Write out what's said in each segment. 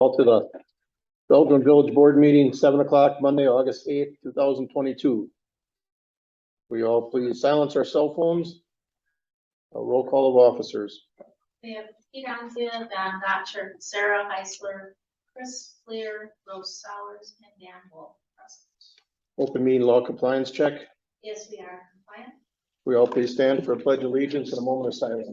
Call to the Belgium Village Board meeting, 7 o'clock, Monday, August 8th, 2022. We all please silence our cell phones. A roll call of officers. We have Pete Anzia, Don Gotcher, Sarah Heisler, Chris Fleer, Rose Sowers, and Dan Wolf present. Open meeting law compliance check. Yes, we are compliant. We all please stand for a pledge of allegiance and a moment of silence.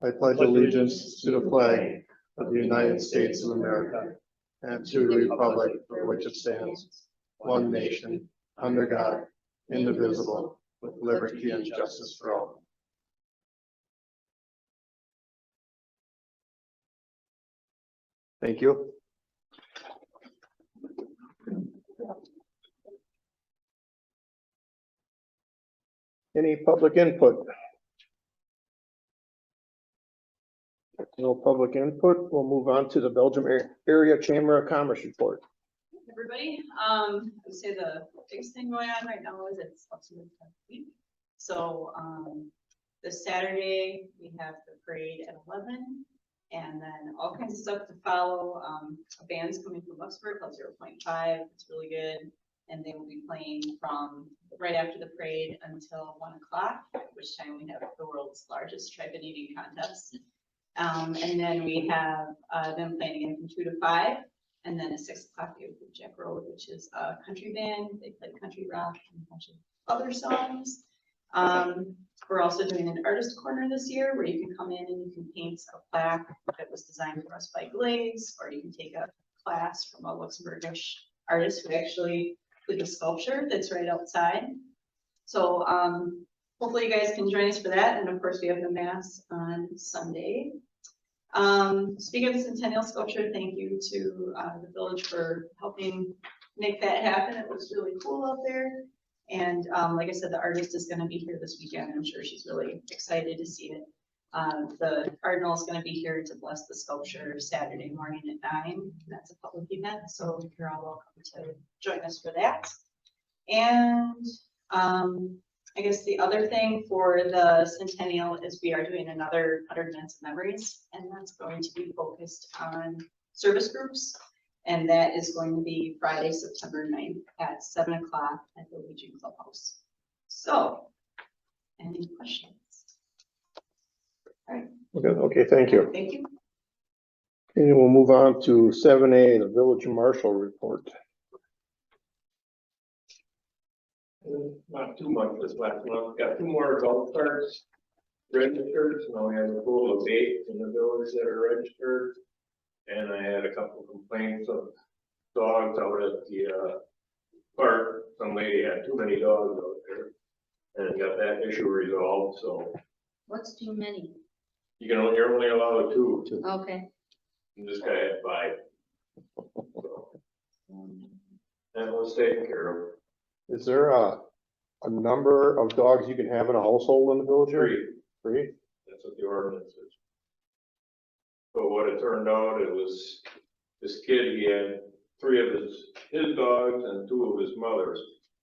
I pledge allegiance to the flag of the United States of America and to the republic for which it stands, one nation, under God, indivisible, with liberty and justice for all. Thank you. Any public input? No public input. We'll move on to the Belgium Area Chamber of Commerce report. Everybody, I would say the biggest thing going on right now is it's Luxembourg week. So this Saturday we have the parade at 11, and then all kinds of stuff to follow. A band's coming from Luxembourg called 0.5. It's really good, and they will be playing from right after the parade until 1 o'clock, at which time we have the world's largest tribute eating contest. And then we have them playing again from 2 to 5. And then at 6 o'clock, we have Jack Road, which is a country band. They play country rock and a bunch of other songs. We're also doing an artist corner this year where you can come in and you can paint a plaque that was designed for us by Glaze, or you can take a class from a Luxembourgish artist who actually did the sculpture that's right outside. So hopefully you guys can join us for that. And of course, we have the mass on Sunday. Speaking of the Centennial Sculpture, thank you to the village for helping make that happen. It was really cool out there. And like I said, the artist is going to be here this weekend. I'm sure she's really excited to see it. The Cardinal is going to be here to bless the sculpture Saturday morning at 9. That's a public event, so you're all welcome to join us for that. And I guess the other thing for the Centennial is we are doing another 100 Minutes of Memories, and that's going to be focused on service groups. And that is going to be Friday, September 9th at 7 o'clock at the Legion Clubhouse. So, any questions? All right. Okay, thank you. Thank you. And we'll move on to 7A, the Village Marshal report. Not too much this last month. Got 2 more adult cards registered. So now we have a total of 8 in the village that are registered. And I had a couple complaints of dogs out at the park. Some lady had too many dogs out there, and got that issue resolved. So What's too many? you're only allowed 2. Okay. And this guy had 5. So that was taken care of. Is there a number of dogs you can have in a household in the village? 3. 3? That's what the ordinance is. But what it turned out, it was this kid, he had 3 of his dogs and 2 of his mother's,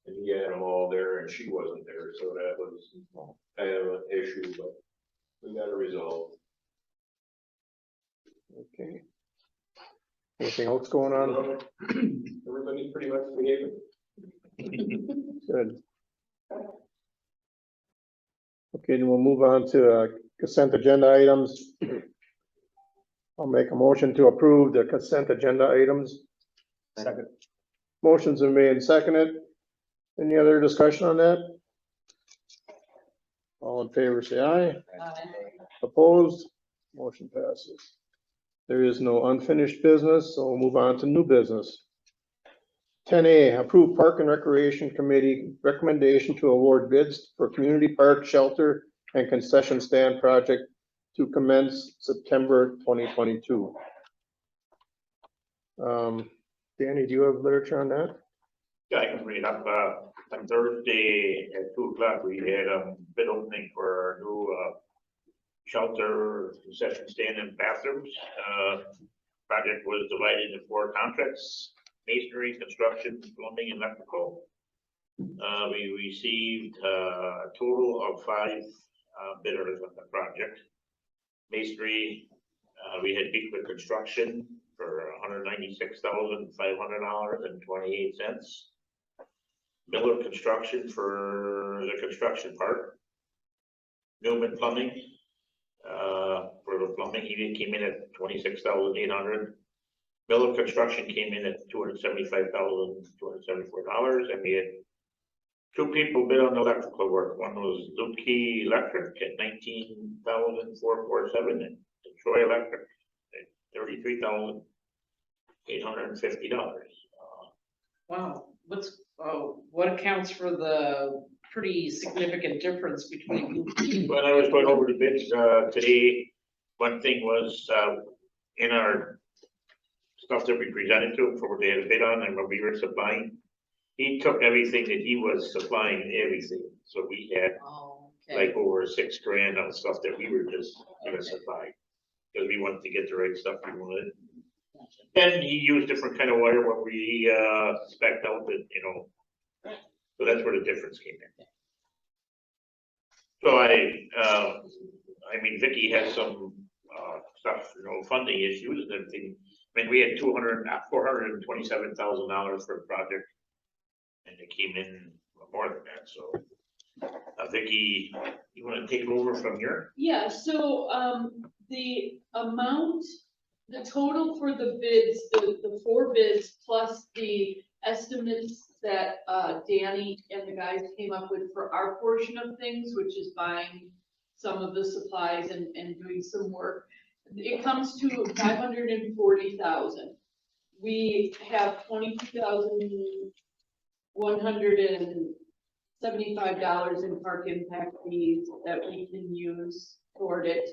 and he had them all there and she wasn't there, so that was kind of an issue, but we got it resolved. Okay. Anything else going on? Everybody's pretty much behaving. Good. Okay, then we'll move on to consent agenda items. I'll make a motion to approve the consent agenda items. Second. Motions are made and seconded. Any other discussion on that? All in favor, say aye. Opposed? Motion passes. There is no unfinished business, so we'll move on to new business. 10A, approve Park and Recreation Committee recommendation to award bids for community park shelter and concession stand project to commence September 2022. Danny, do you have literature on that? Yeah, I can read up. On Thursday at 2 o'clock, we had a bid opening for our new shelter, concession stand and bathrooms. Project was divided into 4 contracts: masonry, construction, plumbing, and electrical. We received a total of 5 bidders on the project. Masonry We had Beekman Construction for $196,500.28. Miller Construction for the construction part. Newman Plumbing, for the plumbing, he came in at $26,800. Miller Construction came in at $275,274, and we had two people bid on electrical work. One was Lukey Electric at $19,447, and Troy Electric at $33,850. Wow, what accounts for the pretty significant difference between you? When I was going over the bids, today, one thing was, in our stuff that we presented to him for what they had a bid on and what we were supplying, he took everything that he was supplying, everything, so we had Oh, like over $6,000 on stuff that we were just gonna supply. Cause we wanted to get the right stuff we wanted. And he used different kind of wire, what we, spec'd out that, you know. So that's where the difference came in. So I mean, Vicky has some, stuff, you know, funding issues and everything. I mean, we had $427,000 for the project. And it came in more than that, so. Vicky, you wanna take it over from here? Yeah, so, the amount, the total for the bids, the 4 bids plus the estimates that, Danny and the guys came up with for our portion of things, which is buying some of the supplies and doing some work, it comes to 540,000. We have $22,175 in park impact fees that we can use toward it.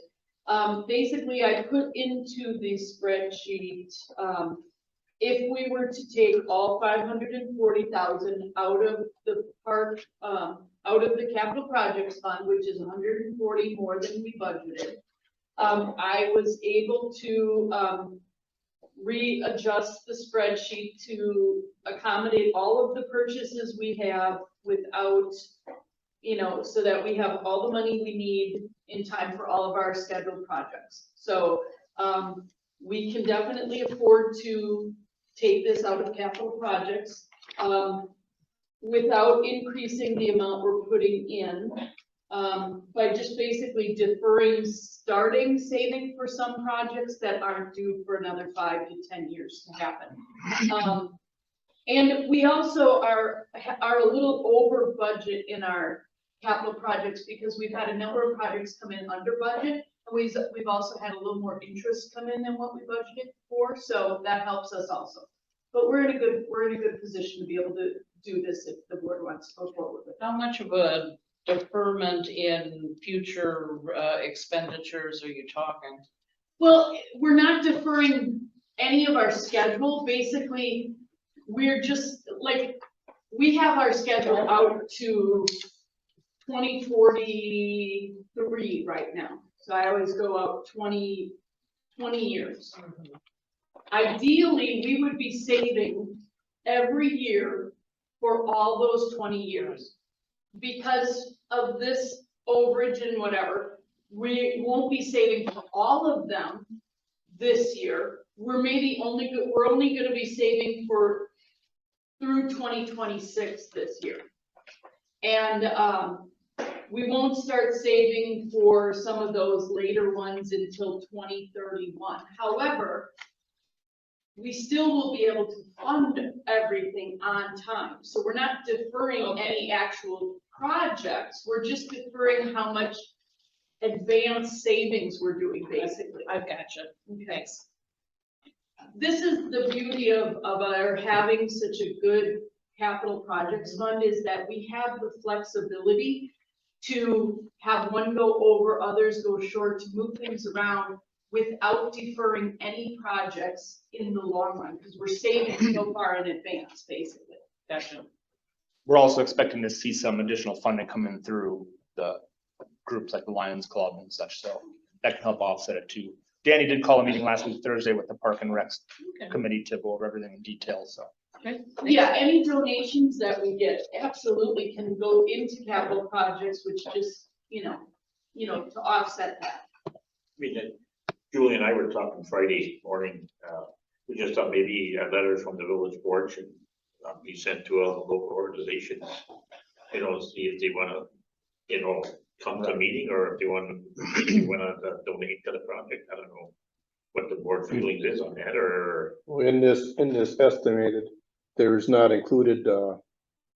Basically, I put into the spreadsheet, if we were to take all 540,000 out of the park, out of the capital projects fund, which is 140 more than we budgeted, I was able to, readjust the spreadsheet to accommodate all of the purchases we have without, you know, so that we have all the money we need in time for all of our scheduled projects. So, we can definitely afford to take this out of capital projects, without increasing the amount we're putting in, by just basically deferring starting saving for some projects that aren't due for another 5 to 10 years to happen. And we also are a little over budget in our capital projects because we've had a number of projects come in under budget. And we've also had a little more interest come in than what we budgeted for, so that helps us also. But we're in a good position to be able to do this if the board wants to go forward with it. How much of a deferment in future expenditures are you talking? Well, we're not deferring any of our schedule. Basically, we're just like, we have our schedule out to 2043 right now. So I always go out 20 years. Ideally, we would be saving every year for all those 20 years. Because of this overage and whatever, we won't be saving for all of them this year. We're only gonna be saving for through 2026 this year. And we won't start saving for some of those later ones until 2031. However, we still will be able to fund everything on time. So we're not deferring any actual projects. We're just deferring how much advanced savings we're doing, basically. I've got you. Thanks. This is the beauty of our having such a good capital projects fund, is that we have the flexibility to have one go over, others go short, to move things around without deferring any projects in the long run, because we're saving so far in advance, basically. Gotcha. We're also expecting to see some additional funding coming through the groups like the Lions Club and such, so that can help offset it too. Danny did call a meeting last week, Thursday, with the Park and Rec Okay. Committee to go over everything in detail, so. Okay. Yeah, any donations that we get absolutely can go into capital projects, which just, to offset that. I mean, Julie and I were talking Friday morning, we just thought maybe a letter from the village board should be sent to all the local organizations. You know, see if they wanna, you know, come to a meeting or if they wanna donate to the project. I don't know what the board feelings is on that, or, Well, in this estimated, there's not included,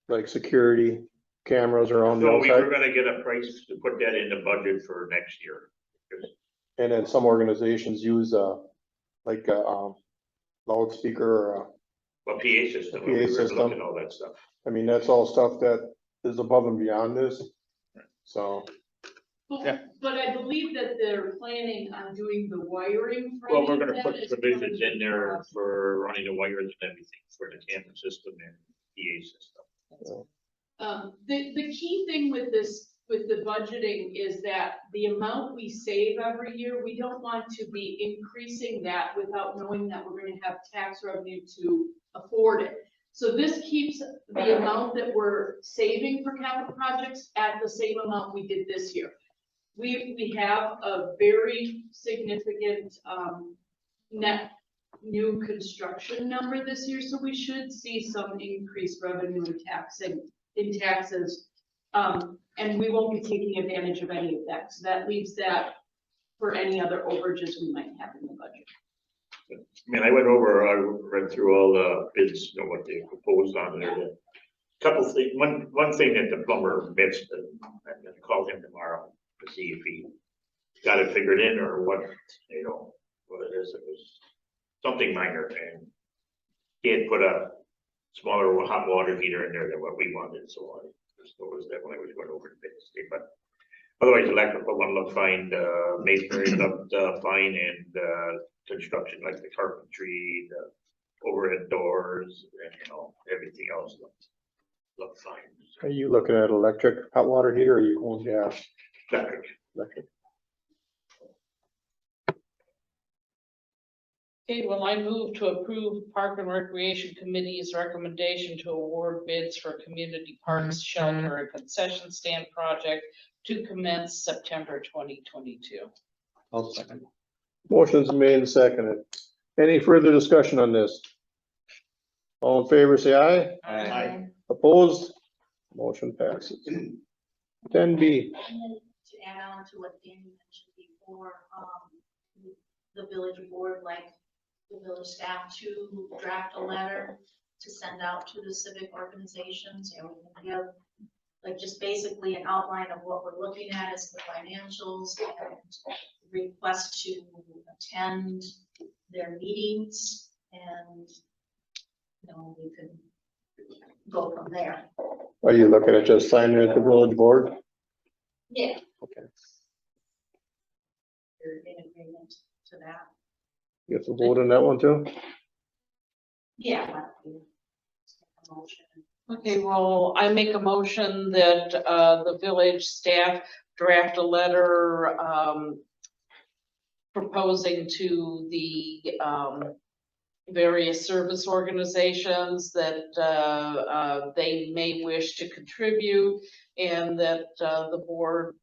like security cameras around the no, we were outside. gonna get a price to put that in the budget for next year. And then some organizations use, like, loudspeaker, or, Well, PA system, PA we were system. looking at all that stuff. I mean, that's all stuff that is above and beyond this. So, Yeah. But I believe that they're planning on doing the wiring. for Well, we're any of gonna that put as part of provisions the in there process. for running the wires and everything for the camera system and PA system. The key thing with this, with the budgeting is that the amount we save every year, we don't want to be increasing that without knowing that we're gonna have tax revenue to afford it. So this keeps the amount that we're saving for capital projects at the same amount we did this year. We have a very significant, net new construction number this year, so we should see some increased revenue in taxes. And we won't be taking advantage of any of that, so that leaves that for any other overages we might have in the budget. I mean, I read through all the bids, you know, what they proposed on there. The couple things, one thing that the plumber missed, and I'm gonna call him tomorrow to see if he got it figured in or what, you know, what it is. It was something minor, and he had put a smaller hot water heater in there than what we wanted, so I just noticed that when I was going over the bids. But otherwise, electrical one looked fine, masonry looked fine, and construction, like the carpentry, the overhead doors, and, you know, everything else looked fine. are you looking at electric hot water heater, or are you going gas? Electric. Electric. Okay, well, I move to approve Park and Recreation Committee's recommendation to award bids for community parks, shelter, and concession stand project to commence September 2022. I'll second. Motion's made and seconded. Any further discussion on this? All in favor, say aye. Aye. Opposed? Motion passes. 10B, And then to add on to what Danny mentioned before, the village board, like the village staff to draft a letter to send out to the civic organizations, and we can give like just basically an outline of what we're looking at as the financials and request to attend their meetings, and you know, we could go from there. are you looking at just signing at the village board? Yeah. Okay. You're in agreement to that? You have to vote on that one too? Yeah. why don't we take a motion? Okay, well, I make a motion that the village staff draft a letter proposing to the various service organizations that they may wish to contribute, and that the board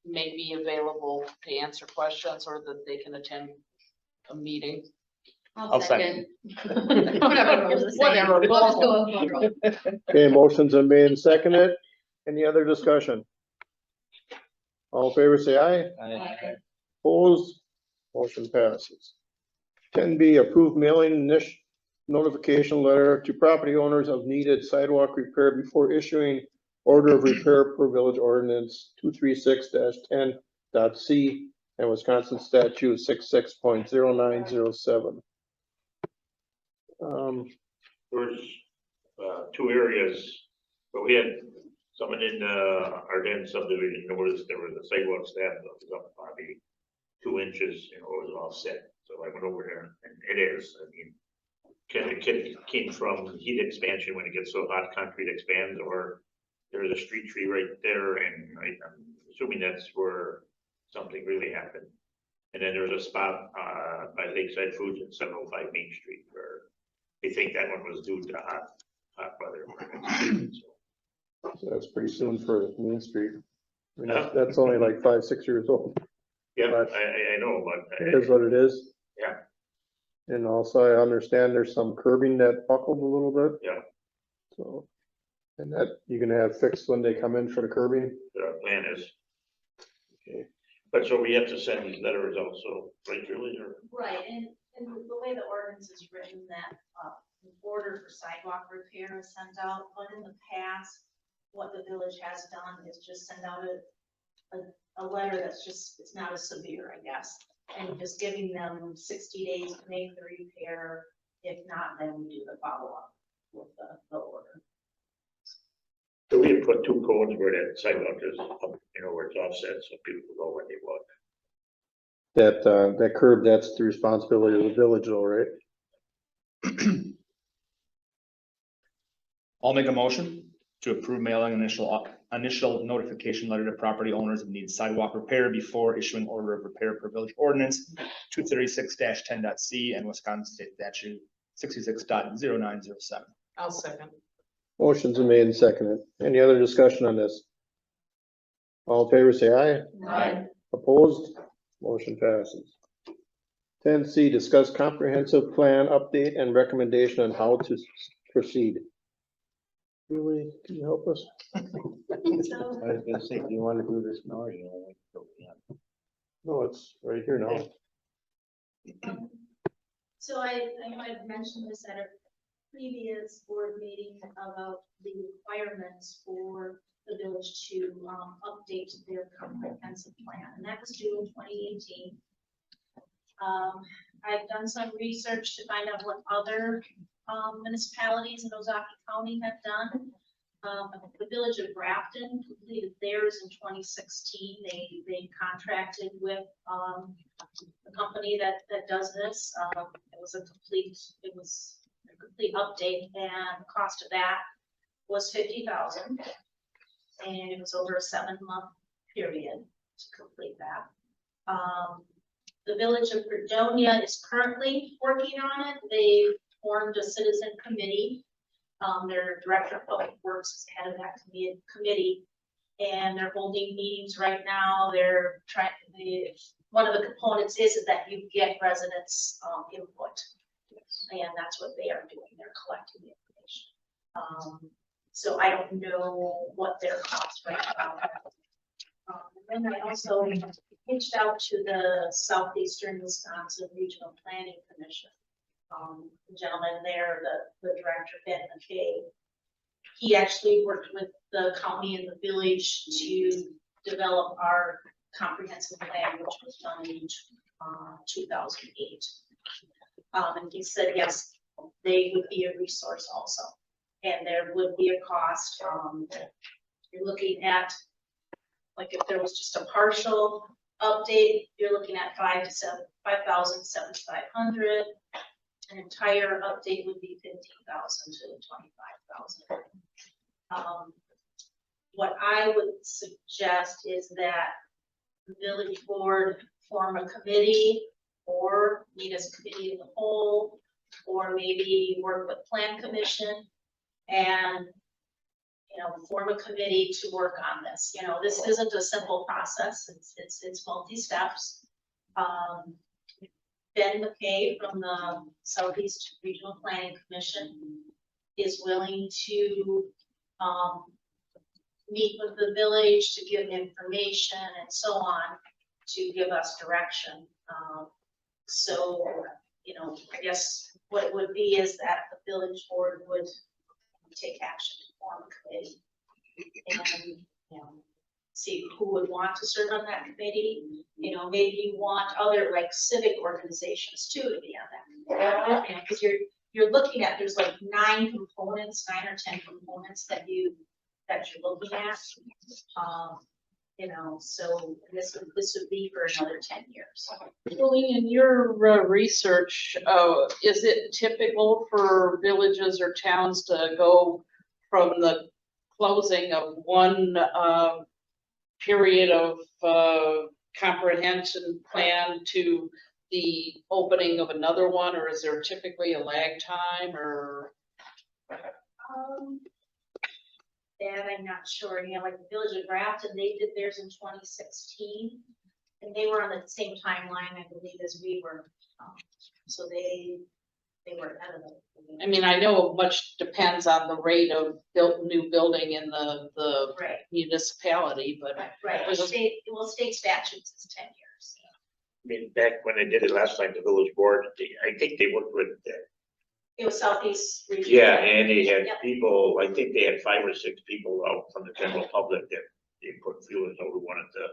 may be available to answer questions, or that they can attend a meeting. I'll second. Whatever, Whatever. let's go with Monroe. Okay, motions are made and seconded. Any other discussion? All in favor, say aye. Opposed? Motion passes. 10B, approved mailing notification letter to property owners of needed sidewalk repair before issuing order of repair per village ordinance 236-10.c and Wisconsin statute 66.0907. There was, two areas, but we had someone in, Arden subdivision noticed there was a sidewalk step that was up probably 2 inches, you know, it was offset. So I went over there, and it is, I mean, it came from heat expansion when it gets so hot, concrete expands, or there's a street tree right there, and I'm assuming that's where something really happened. And then there's a spot, by Lakeside Foods at 705 Main Street where they think that one was due to hot weather. So that's pretty soon for Main Street. I mean, that's only like 5, 6 years old. Yeah, But- I know, but. It is what it is. Yeah. And also I understand there's some curbing that buckled a little bit. Yeah. So, and that you're gonna have fixed when they come in for the curbing? The plan is, Okay. but so we have to send these letters also, right, Julie, or? Right, and the way the ordinance is written, that, an order for sidewalk repair is sent out, but in the past, what the village has done is just send out a letter that's just, it's not as severe, I guess. And just giving them 60 days to make the repair, if not, then we do the follow-up with the order. So we have put 2 cones where that sidewalk is, up, where it's offset, so people know where they walk. That curb, that's the responsibility of the village though, right? I'll make a motion to approve mailing initial notification letter to property owners of need sidewalk repair before issuing order of repair per village ordinance 236-10.c and Wisconsin State Statute 66.0907. I'll second. Motion's been made and seconded. Any other discussion on this? All in favor, say aye. Aye. Opposed? Motion passes. 10C, discuss comprehensive plan update and recommendation on how to proceed. Julie, can you help us? So, I was gonna say, do you wanna do this now or you wanna wait till the end? No, it's right here now. so I had mentioned this at a previous board meeting about the requirements for the village to, update their comprehensive plan, and that was due in 2018. I've done some research to find out what other, municipalities in Ozaukee County have done. The village of Grafton completed theirs in 2016. They contracted with, a company that does this. It was a complete update, and the cost of that was $50,000. And it was over a 7-month period to complete that. The village of Fredonia is currently working on it. They formed a citizen committee. Their director of public works is head of that committee, and they're holding meetings right now. They're trying, one of the components is that you get residents' input. And that's what they are doing. They're collecting the information. So I don't know what their costs right now. And then I also reached out to the Southeastern Wisconsin Regional Planning Commission. The gentleman there, the director, Ben McKay, he actually worked with the county and the village to develop our comprehensive plan, which was done in 2008. And he said, yes, they would be a resource also. And there would be a cost. You're looking at, like, if there was just a partial update, you're looking at $5,700. An entire update would be $15,000 to $25,000. What I would suggest is that the village board form a committee, or meet as a committee of the whole, or maybe work with Plan Commission and, form a committee to work on this. This isn't a simple process. It's multi-steps. Ben McKay from the Southeast Regional Planning Commission is willing to meet with the village to give information and so on, to give us direction. So, I guess what it would be is that the village board would take action to form a committee. And, see who would want to serve on that committee. Maybe you want other like civic organizations too to be on that. Because you're looking at, there's like 9 components, 9 or 10 components that you're looking at. So this would be for another 10 years. Julie, in your research, is it typical for villages or towns to go from the closing of one period of comprehension plan to the opening of another one, or is there typically a lag time, or? That I'm not sure. Like the Village of Grafton, they did theirs in 2016. And they were on the same timeline, I believe, as we were, so they were ahead of it. I mean, I know much depends on the rate of new building in the Right, municipality, but right, state statutes is 10 years. I mean, back when they did it last time, the village board, I think they worked with, It was Southeast region. yeah, and they had Yep. people, I think they had 5 or 6 people out from the general public that they put feelers over, who wanted to,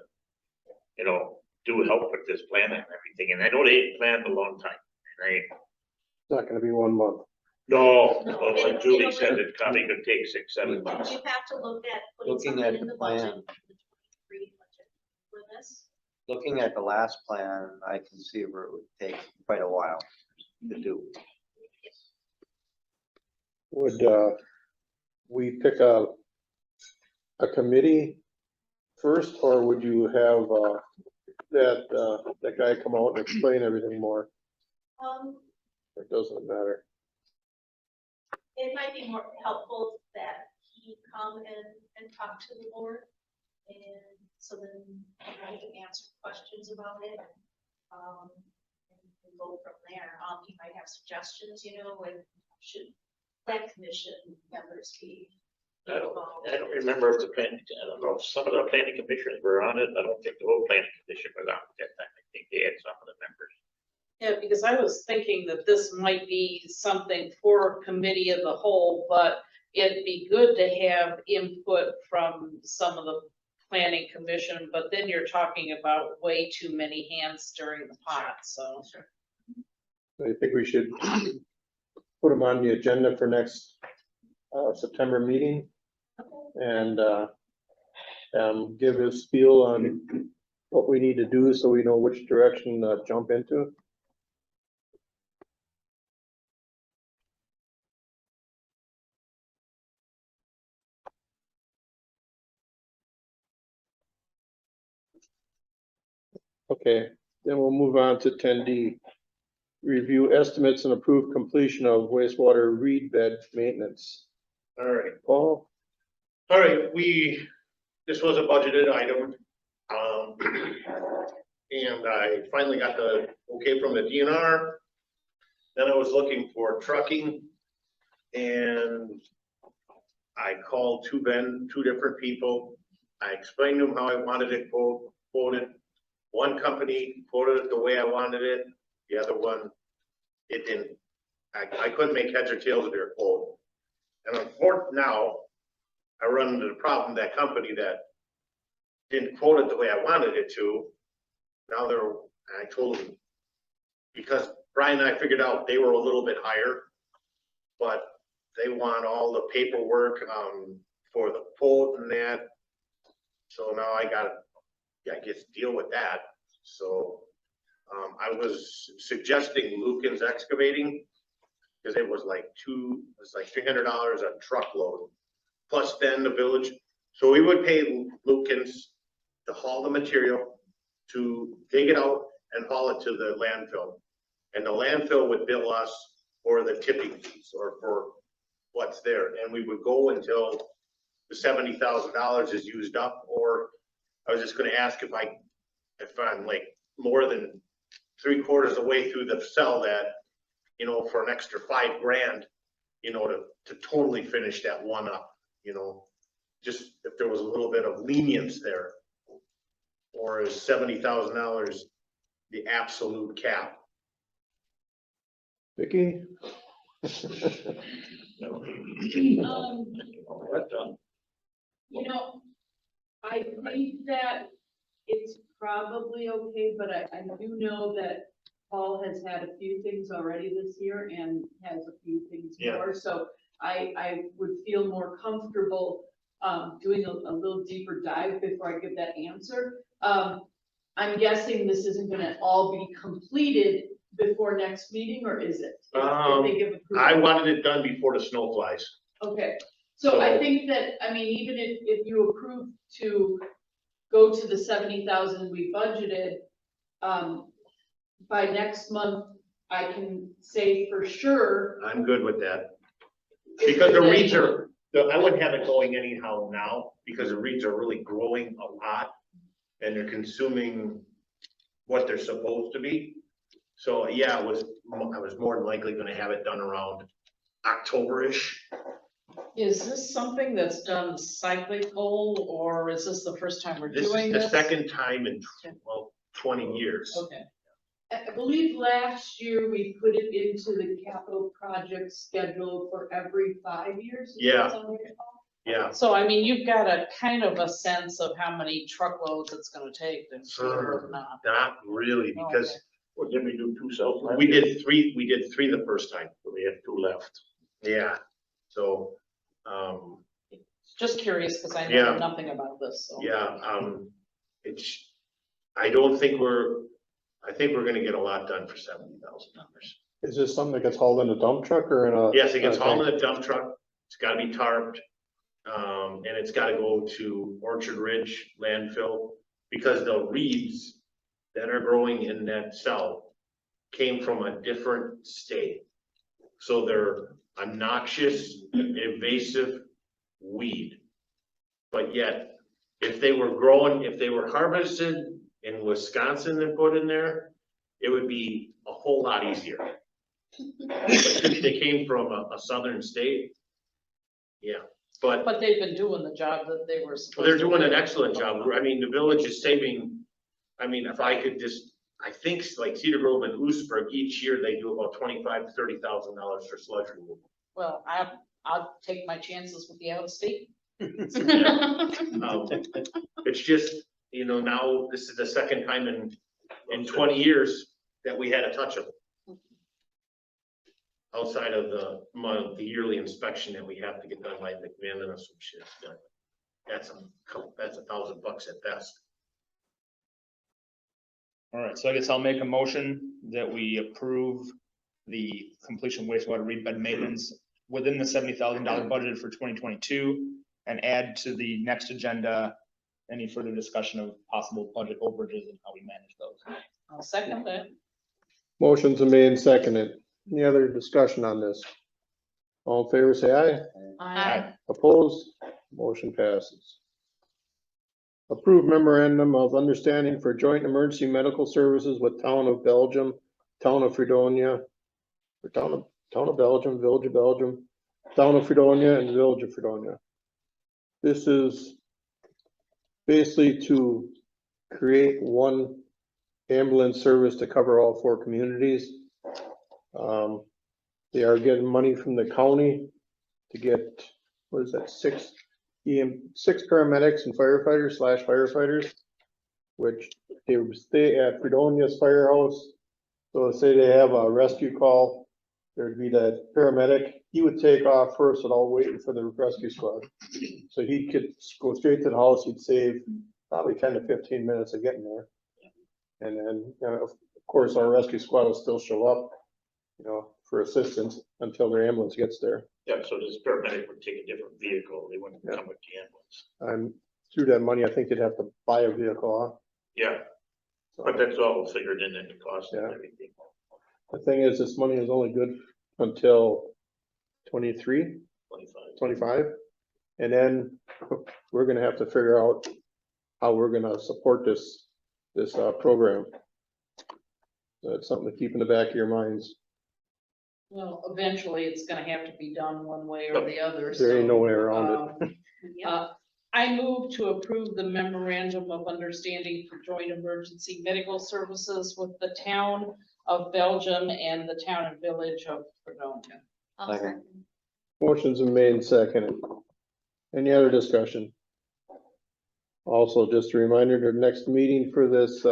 you know, do help with this plan and everything, and I know they had planned a long time, and It's not gonna be 1 month. no, No, like Julie said, it probably could take 6, 7 months. You have to look at putting Looking something at in the the budget, plan. the 23 budget for this. Looking at the last plan, I can see where it would take quite a while to do. Would, we pick a committee first, or would you have, that guy come out and explain everything more? It doesn't matter. It might be more helpful that he come and talk to the board. And so then I can answer questions about it. And go from there. He might have suggestions, with should plan commission members be. I don't remember if I don't know, if some of the planning commissioners were on it, I don't think the whole planning commission was on at that time, I think they had some of the members. yeah, because I was thinking that this might be something for committee of the whole, but it'd be good to have input from some of the planning commission, but then you're talking about way too many hands stirring the pot, so. I think we should put them on the agenda for next, September meeting. And, give his spiel on what we need to do so we know which direction to jump into. Okay, then we'll move on to 10D. Review estimates and approve completion of wastewater reed bed maintenance. All right, Paul? all right, this was a budgeted item. And I finally got the okay from the DNR. Then I was looking for trucking. And I called two different people. I explained to them how I wanted it quoted. One company quoted it the way I wanted it. The other one, it didn't. I couldn't make heads or tails of their quote. And unfortunately now, I run into the problem, that company that didn't quote it the way I wanted it to. Now I told them, because Brian and I figured out they were a little bit higher, but they want all the paperwork, for the quote and that. So now I get to deal with that. So, I was suggesting Lucan's Excavating, because it was like $300 a truckload, plus then the village. So we would pay Lucan's to haul the material, to dig it out and haul it to the landfill. And the landfill would bill us for the tipping fees or for what's there. And we would go until the $70,000 is used up, or I was just gonna ask if I'm like more than 3/4 of the way through the cell, that, for an extra $5,000, to totally finish that one up, just if there was a little bit of lenience there. Or is $70,000 the absolute cap? Vicky? I think that it's probably okay, but I do know that Paul has had a few things already this year and has a few things Yeah. more, so I would feel more comfortable doing a little deeper dive before I give that answer. I'm guessing this isn't gonna all be completed before next meeting, or is it? If they give approval? I wanted it done before the snow flies. Okay, so I think that, even if you approve to go to the 70,000 we budgeted, by next month, I can say for sure. I'm good with that. Because the reeds I wouldn't have it going anyhow now, because the reeds are really growing a lot. And they're consuming what they're supposed to be. So, yeah, I was more than likely gonna have it done around October-ish. Is this something that's done cyclical, or is this the first time we're This is doing the this? second time in, well, 20 years. Okay, I believe last year we put it into the capital project schedule for every 5 years. Is that Yeah. sound right? Yeah, so I mean, you've got a kind of a sense of how many truckloads it's gonna take to or not. not really, because Well, did we do 2 cells? last we year? did three the first time. We have 2 left. Yeah, so, Just curious, because I Yeah. know nothing about this, so. yeah, it's, I think we're gonna get a lot done for $70,000. Is this something that gets hauled in a dump truck or in a? Yes, it gets a hauled tank? in a dump truck, it's gotta be tarped, and it's gotta go to Orchard Ridge landfill, because the reeds that are growing in that cell came from a different state. So they're a noxious, invasive weed. But yet, if they were harvested in Wisconsin and put in there, it would be a whole lot easier. But since they came from a southern state, yeah, but But they've been doing the job that they were supposed to. they're doing an do. excellent job. I mean, the village is saving, I mean, if I could just, I think like Cedar Grove and Lewisburg, each year they do about $25,000 to $30,000 for sludge removal. Well, I'll take my chances with the out of state. It's just, now this is the second time in 20 years that we had to touch them. Outside of the yearly inspection that we have to get done by McMahon and some shit. That's $1,000 at best. All right, so I guess I'll make a motion that we approve the completion wastewater reed bed maintenance within the $70,000 budget for 2022 and add to the next agenda any further discussion of possible budget overages and how we manage those. I'll second that. Motion's been made and seconded. Any other discussion on this? All in favor, say aye. Aye. Opposed? Motion passes. Approved memorandum of understanding for joint emergency medical services with Town of Belgium, Town of Fredonia, or Town of Belgium, Village of Belgium, Town of Fredonia, and Village of Fredonia. This is basically to create one ambulance service to cover all 4 communities. They are getting money from the county to get, what is that, 6 paramedics and firefighters, which they would stay at Fredonia's firehouse. So say they have a rescue call, there'd be that paramedic, he would take off first without waiting for the rescue squad. So he could go straight to the house, he'd save probably 10 to 15 minutes of getting there. And then, of course, our rescue squad will still show up, for assistance until their ambulance gets there. Yeah, so this paramedic would take a different vehicle, they wouldn't Yeah. come with the ambulance. And through that money, I think they'd have to buy a vehicle, Yeah, huh? but that's all figured in the cost and Yeah. everything. The thing is, this money is only good until 23, 25. 25. And then we're gonna have to figure out how we're gonna support this program. So it's something to keep in the back of your minds. Well, eventually it's gonna have to be done one way or the other. There ain't no way so, around it. I move to approve the memorandum of understanding for joint emergency medical services with the town of Belgium and the town and village of Fredonia. I'll Second. second. Motion's been made and seconded. Any other discussion? Also, just a reminder, the next meeting for this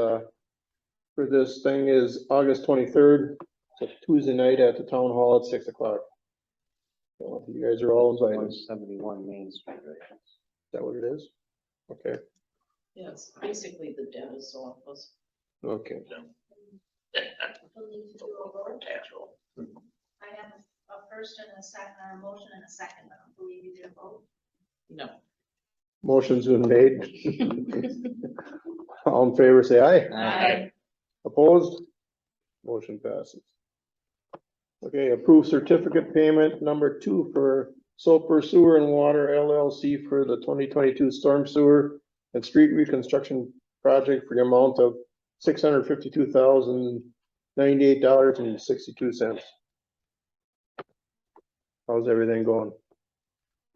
thing is August 23rd. It's a Tuesday night at the town hall at 6 o'clock. So you guys are all invited. 171 Main Street, right? Is that what it is? Okay, Yes, basically the dentist's office. okay. We'll need to do a vote. Actual. I have a first and a second, or a motion and a second, I don't believe you did a vote. No. Motion's been made. All in favor, say aye. Aye. Opposed? Motion passes. Okay, approved certificate payment number 2 for Soper Sewer and Water LLC for the 2022 storm sewer and street reconstruction project for the amount of $652,098.62. How's everything going?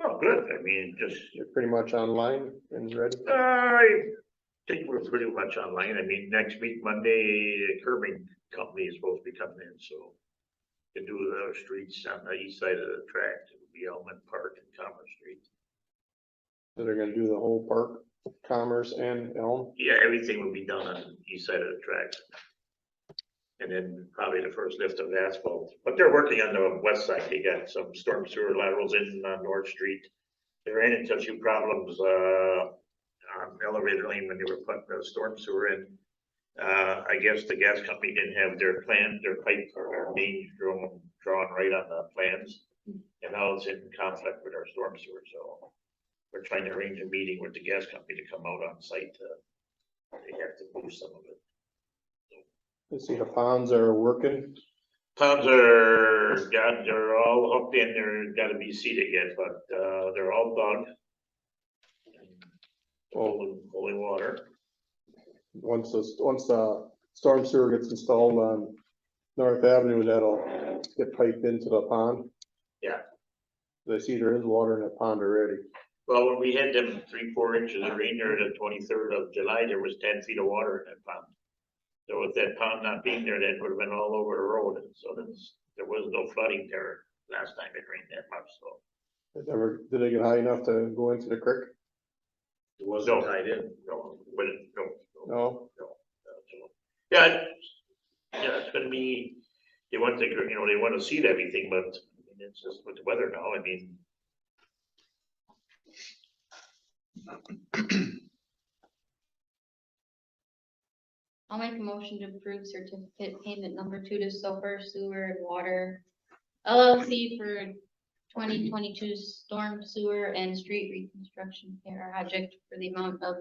Oh, good. I mean, just, You're pretty much online and ready? I think we're pretty much online. I mean, next week, Monday, the curbing company is supposed to be coming in, so. To do the streets on the east side of the track, it would be Elmont Park and Commerce Street. So they're gonna do the whole park, Commerce and Elm? Yeah, everything will be done on the east side of the track. And then probably the first lift of asphalt, but they're working on the west side. They got some storm sewer laterals in on North Street. They ran into a few problems, on elevator lane when they were putting the storm sewer in. I guess the gas company didn't have their plan, their pipe or their main drawn right on the plans. And now it's in conflict with our storm sewer, so we're trying to arrange a meeting with the gas company to come out on site to, they have to move some of it. You see the ponds are working? Ponds are, they're all hooked in, they're gotta be seeded yet, but, they're all dug. Holding water. Once the storm sewer gets installed on North Avenue, that'll get piped into the pond. Yeah. They see there is water in the pond already. Well, when we had them 3-4 inches of rain there the 23rd of July, there was 10 feet of water in that pond. So with that pond not being there, that would have been all over the road, and so there was no flooding there last time it rained that much, so. Did they get high enough to go into the creek? It wasn't tied in. No. No? So, yeah, it's gonna be, they want to, they want to seed everything, but I mean, it's just with the weather now, I mean. I'll make a motion to approve certificate payment number 2 to Soper Sewer and Water LLC for 2022 storm sewer and street reconstruction project for the amount of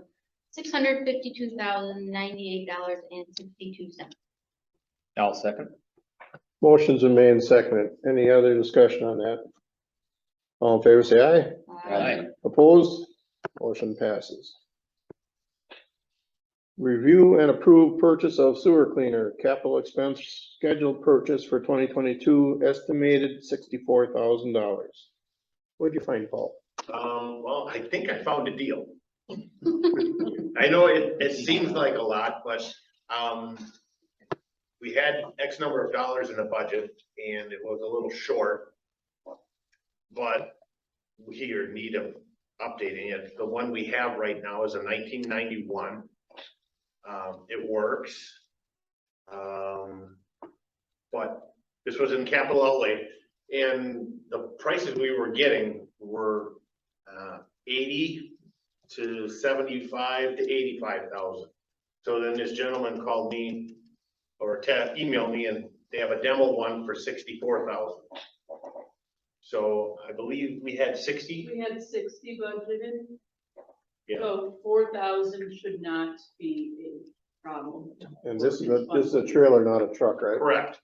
$652,098.62. I'll second. Motion's been made and seconded. Any other discussion on that? All in favor, say aye. Aye. Opposed? Motion passes. Review and approve purchase of sewer cleaner, capital expense scheduled purchase for 2022, estimated $64,000. What'd you find, Paul? Well, I think I found a deal. I know it seems like a lot, but, we had X number of dollars in the budget and it was a little short. But we are in need of updating it. The one we have right now is a 1991. It works. But this was in capital outlay and the prices we were getting were 80 to 75 to 85,000. So then this gentleman called me or emailed me and they have a demo one for 64,000. So I believe we had 60. We had 60 budgeted. Yeah. So 4,000 should not be a problem. And this is a trailer, not a truck, right? Correct.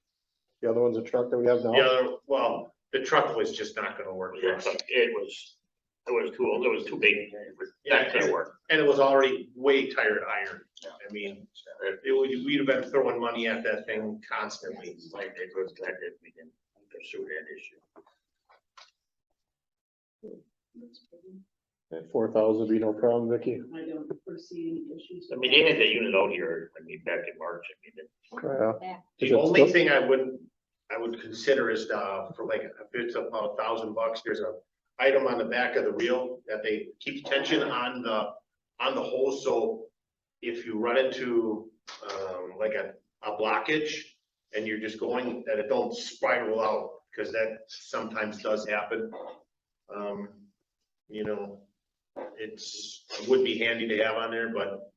The other one's a truck that we have now? The other, well, the truck was just not gonna work for us. It was too old, it was too big, it was not gonna work. And it was already way tired iron. I mean, we'd have been throwing money at that thing constantly. Like, it was glad that we didn't pursue that issue. At 4,000 would be no problem, Vicky. I don't foresee any issues. I mean, they had that unit out here, I mean, back in March, I mean, Yeah. The Is it only still- thing I would consider is, for like, if it's about $1,000, there's a item on the back of the reel that they keep tension on the hose, so if you run into, like a blockage and you're just going, that it don't spiral out, because that sometimes does happen. You know, it would be handy to have on there, but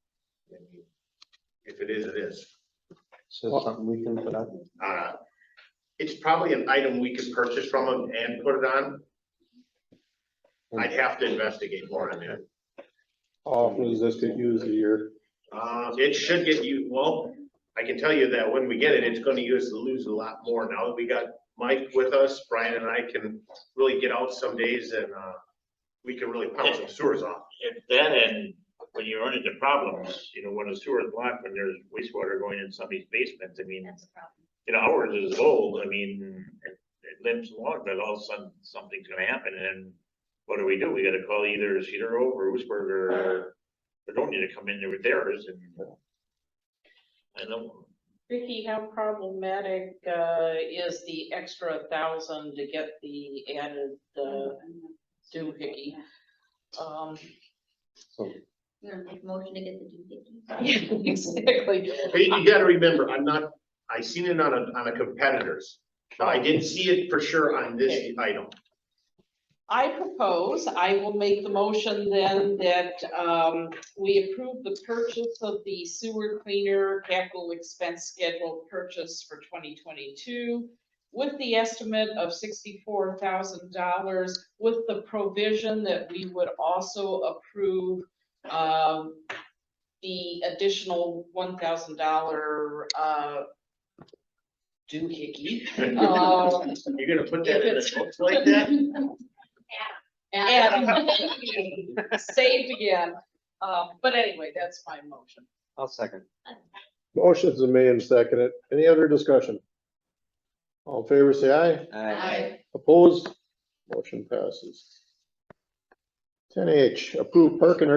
if it is, it is. So something we can put on? It's probably an item we could purchase from them and put it on. I'd have to investigate more on that. How often does this get used a year? It should get you, well, I can tell you that when we get it, it's gonna lose a lot more. Now that we got Mike with us, Brian and I can really get out some days and, we can really pound some sewers off. if that and when you run into problems, you know, when a sewer is blocked, when there's wastewater going in somebody's basement, I mean, That's a problem. you know, ours is old, I mean, it limps along, but all of a sudden, something's gonna happen, and what do? We gotta call either Cedar Grove or Oostburg or Fredonia to come in there with theirs, and I know, Vicky, how problematic, is the extra 1,000 to get the added, doohickey? We're gonna make a motion to get the doohickey. Exactly. You gotta remember, I seen it on a competitor's, but I didn't see it for sure on this item. I propose, I will make the motion then that, we approve the purchase of the sewer cleaner capital expense schedule purchase for 2022 with the estimate of $64,000, with the provision that we would also approve, the additional $1,000, doohickey. You're gonna put that in the notes like that? And saved again. But anyway, that's my motion. I'll second. Motion's been made and seconded. Any other discussion? All in favor, say aye. Aye. Opposed? Motion passes. 10H, approve Park and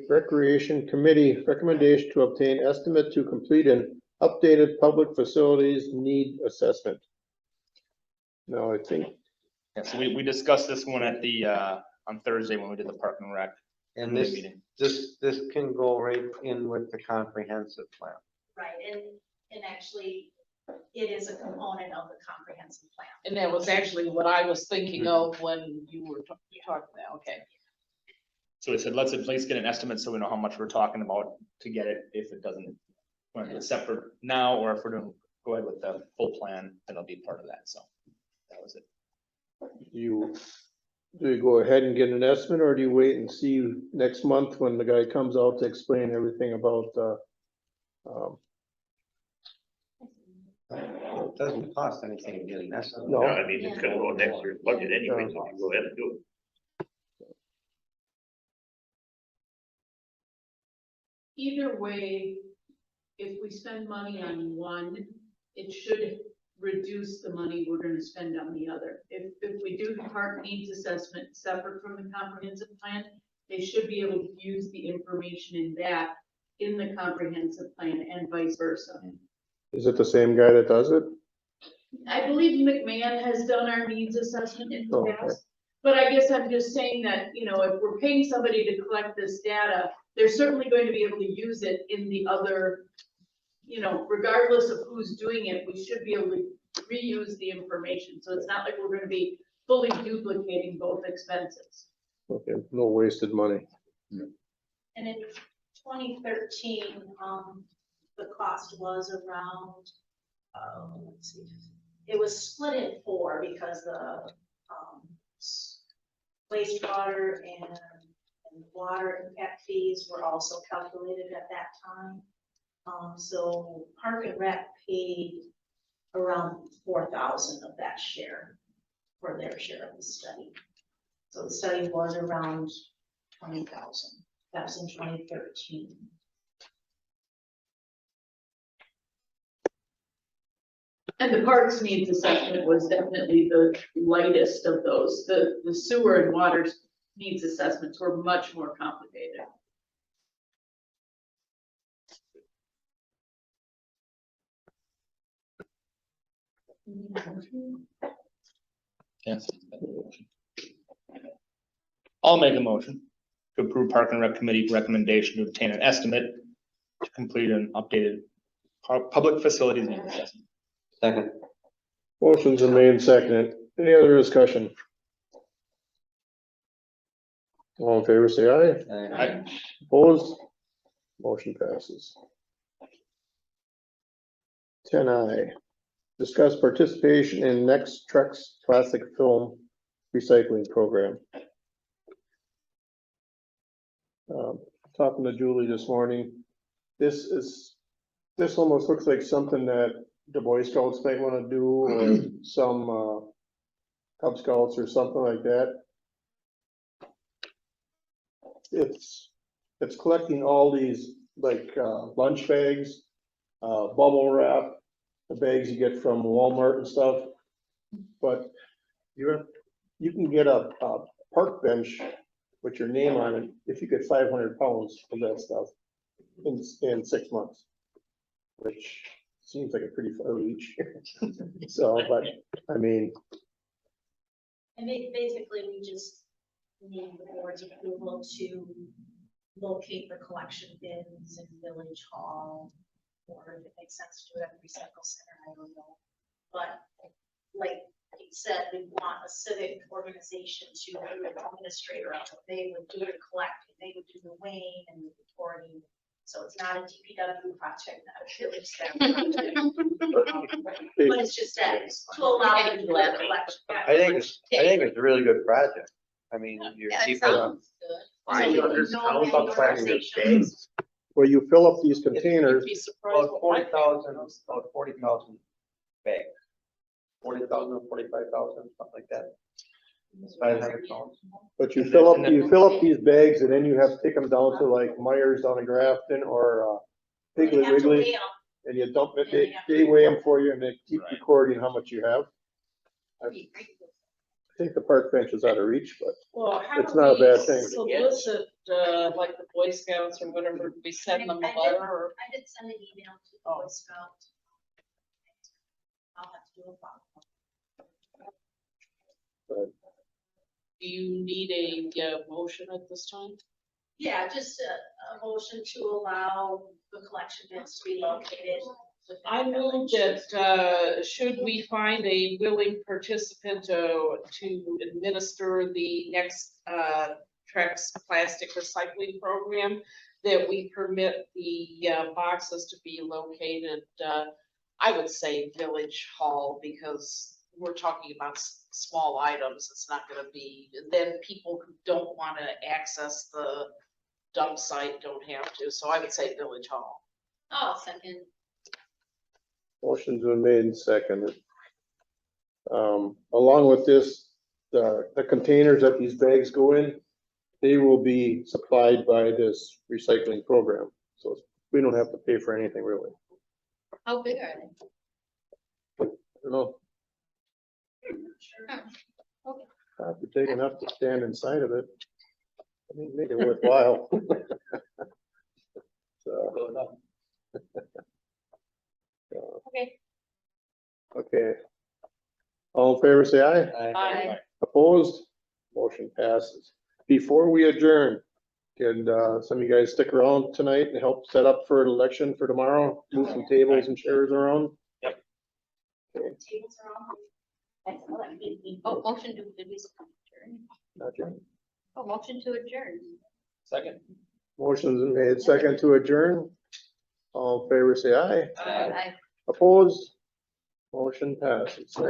Recreation Committee recommendation to obtain estimate to complete an updated public facilities need assessment. Now, I think, Yeah, so we discussed this one at the, on Thursday when we did the Park and Rec And committee this, meeting. this can go right in with the comprehensive plan. Right, and actually, it is a component of the comprehensive plan. And that was actually what I was thinking of when you were talking about, okay. So we said, let's at least get an estimate so we know how much we're talking about to get it, if it doesn't, want to do it separate now, or if we're doing, go ahead with the full plan, then it'll be part of that, so that was it. do you go ahead and get an estimate, or do you wait and see next month when the guy comes out to explain everything about, It doesn't cost anything to get an estimate. No. I mean, it's gonna go in next year's budget anyway, so you go ahead and do it. Either way, if we spend money on one, it should reduce the money we're gonna spend on the other. If we do the park needs assessment separate from the comprehensive plan, they should be able to use the information in that in the comprehensive plan and vice versa. is it the same guy that does it? I believe McMahon has done our needs assessment in the Okay. past. But I guess I'm just saying that, you know, if we're paying somebody to collect this data, they're certainly going to be able to use it in the other, you know, regardless of who's doing it, we should be able to reuse the information. So it's not like we're gonna be fully duplicating both expenses. Okay, no wasted money. And in 2013, the cost was around, let's see, it was split in four because the wastewater and water impact fees were also calculated at that time. So Park and Rec paid around 4,000 of that share for their share of the study. So the study was around 20,000. That was in 2013. And the parks needs assessment was definitely the lightest of those. The sewer and water needs assessments were much more complicated. Yes. I'll make a motion to approve Park and Rec Committee recommendation to obtain an estimate to complete an updated public facilities needs assessment. Second. Motion's been made and seconded. Any other discussion? All in favor, say aye. Aye. Opposed? Motion passes. 10I, discuss participation in Next Trex plastic film recycling program. Talking to Julie this morning, this almost looks like something that the Boy Scouts might want to do, or some Cub Scouts or something like that. It's that's collecting all these like lunch bags, bubble wrap, the bags you get from Walmart and stuff. But you can get a park bench with your name on it if you get 500 pounds of that stuff in 6 months, which seems like a pretty far reach. So, but I mean, And basically, we just need the board's approval to locate the collection bins in Village Hall. Or if it makes sense to do it at the recycle center, I don't know. But like he said, we want a civic organization to be an administrator of it. They would do the collecting, they would do the weighing and the reporting. So it's not a DPW project, not a village staff project. But it's just that, to allow them to do the collection. I think it's a really good project. I mean, you're Yeah, it keeping, sounds good. Why you understand about planning your days? where you fill up these containers, You'd be surprised about what my 40,000 bags. 40,000, 45,000, something like that. 500 pounds. but you fill up these bags and then you have to take them down to like Myers down in Grafton or They Piggly have to weigh Wiggly, 'em. and you dump it, they weigh them for you and they keep recording how much you have. I think the park bench is out of reach, but Well, how It's do not a we bad thing. solicit, like the Boy Scouts or whatever, we send them a letter or? I did send an email to the Boy Scout. I'll have to do a follow-up. Do you need a motion at this time? Yeah, just a motion to allow the collection bins to be located. within I the move village. that, should we find a willing participant to administer the next, Trex plastic recycling program, that we permit the, boxes to be located, I would say Village Hall, because we're talking about small items. It's not gonna be, then people who don't wanna access the dump site don't have to, so I would say Village Hall. Oh, second. motion's been made and seconded. Along with this, the containers that these bags go in, they will be supplied by this recycling program. So we don't have to pay for anything really. How big are they? I don't know, if you're taking up to stand inside of it, I mean, make it worthwhile. So, Okay. okay. All in favor, say aye. Aye. Opposed? Motion passes. Before we adjourn, can some of you guys stick around tonight and help set up for an election for tomorrow? Move some tables and chairs around? Tables are on. Oh, motion to, did we adjourn? Not yet. Oh, motion to adjourn. Second. Motion's been made, second to adjourn. All in favor, say aye. Aye. Opposed? Motion passes. Thank you.